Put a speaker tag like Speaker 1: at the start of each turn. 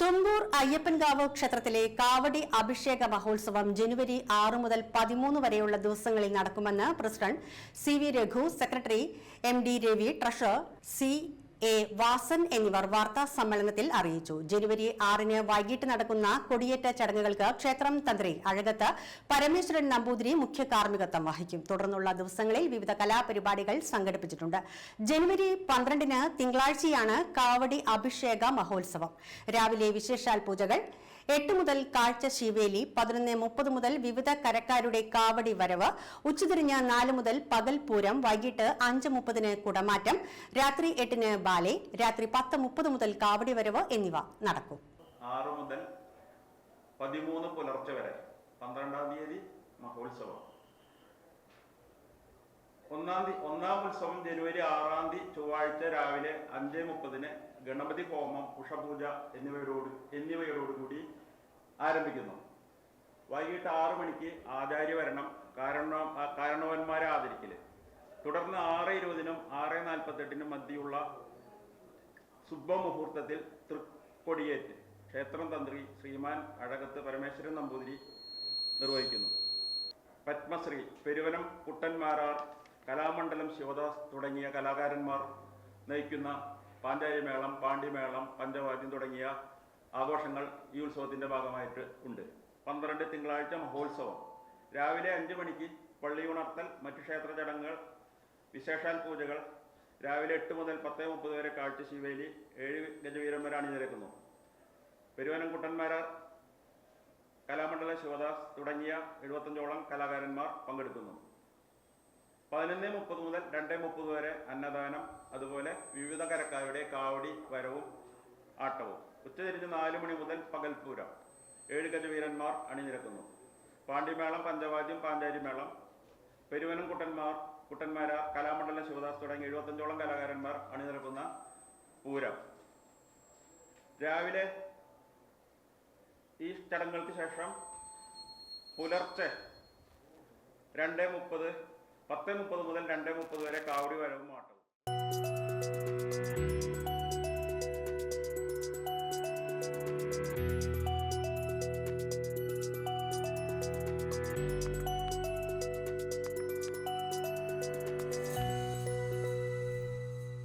Speaker 1: തുമ്പൂർ അയ്യപ്പൻകാവ് ക്ഷേത്രത്തിലെ കാവടി അഭിഷേക മഹോത്സവം ജനുവരി 6 മുതൽ 13 വരെയുള്ള ദിവസങ്ങളിൽ നടക്കുമെന്ന് president C V Raghu, secretary M D Ravi, treasurer C A Vasan എന്നിവർ വാർത്താ സമ്മേളനത്തിൽ അറിയിച്ചു. ജനുവരി 6-ന് വൈകിട്ട് നടക്കുന്ന കൊടിയേറ്റ ചടങ്ങുകൾക്ക് ക്ഷേത്രം തന്ത്രി അഴകത്ത് പരമേശ്വരൻ നമ്പൂതിരി മുഖ്യ കാർമ്മികത്വം വഹിക്കും. തുടർന്നുള്ള ദിവസങ്ങളിൽ വിവിധ കലാപരിപാടികൾ സംഘടിപ്പിച്ചിട്ടുണ്ട്. ജനുവരി 12-ന് തിങ്കളാഴ്ചയാണ് കാവടി അഭിഷേക മഹോത്സവം. രാവിലെ വിശേഷാൽ പൂജകൾ, 8 മുതൽ കാഴ്ച ശിവേലി, 11:30 മുതൽ വിവിധ കരക്കാരുടെ കാവടി വരവ്, ഉച്ചതിരിഞ്ഞ് 4 മുതൽ പകൽ പൂരം, വൈകിട്ട് 5:30-ന് കുടമാറ്റം, രാത്രി 8-ന് ബാലെ, രാത്രി 10:30 മുതൽ കാവടി വരവ് എന്നിവ നടക്കും.
Speaker 2: 6 മുതൽ 13 പുലർച്ചെ വരെ 12-ാം തീയതി മഹോത്സവം. ഒന്നാം ഉത്സവം ജനുവരി 6-ാം തീയതി ചൊവ്വാഴ്ച രാവിലെ 5:30-ന് ഗണപതി ഹോമം, ഉഷപൂജ എന്നിവയോടുകൂടി ആരംഭിക്കുന്നു. വൈകിട്ട് 6 മണിക്ക് ആചാര്യവരണം, കാരണവന്മാരെ ആദരിക്കല്. തുടർന്ന് 6:20-നും 6:48-നും മധ്യയുള്ള ശുഭമുഹൂർത്തത്തിൽ തൃക്കൊടിയേറ്റ് ക്ഷേത്രം തന്ത്രി ശ്രീമാൻ അഴകത്ത് പരമേശ്വരൻ നമ്പൂതിരി നിർവഹിക്കുന്നു. പത്മശ്രീ പെരുവനം കുട്ടന്മാരാർ, കലാമണ്ഡലം ശിവദാസ് തുടങ്ങിയ കലാകാരന്മാർ നയിക്കുന്ന പാഞ്ചാരിമേളം, പാണ്ടിമേളം, പഞ്ചവാദ്യം തുടങ്ങിയ ആഘോഷങ്ങൾ ഈ ഉത്സവത്തിൻ്റെ ഭാഗമായിട്ട് ഉണ്ട്. 12 തിങ്കളാഴ്ച മഹോത്സവം. രാവിലെ 5 മണിക്ക് പള്ളി ഉണർത്തൽ, മറ്റു ക്ഷേത്ര ചടങ്ങുകൾ, വിശേഷാൽ പൂജകൾ. രാവിലെ 8 മുതൽ 10:30 വരെ കാഴ്ച ശിവേലി, 7 ഗജവീരന്മാർ അണിനിരക്കുന്നു. പെരുവനം കുട്ടന്മാരാർ, കലാമണ്ഡലം ശിവദാസ് തുടങ്ങിയ 75ഓളം കലാകാരന്മാർ പങ്കെടുക്കുന്നു. 11:30 മുതൽ 2:30 വരെ അന്നദാനം, അതുപോലെ വിവിധ കരക്കാരുടെ കാവടി വരവും ആട്ടവും. ഉച്ചതിരിഞ്ഞ് 4 മണി മുതൽ പകൽപൂരം, 7 ഗജവീരന്മാർ അണിനിരക്കുന്നു. പാണ്ടിമേളം, പഞ്ചവാദ്യം, പാഞ്ചാരിമേളം. പെരുവനം കുട്ടന്മാര, കലാമണ്ഡലം ശിവദാസ് തുടങ്ങിയ 75ഓളം കലാകാരന്മാർ അണിനിരക്കുന്ന പൂരം. രാവിലെ ഈ ചടങ്ങുകൾക്ക് ശേഷം പുലർച്ചെ 10:30 മുതൽ 2:30 വരെ കാവടി വരവും ആട്ടവും.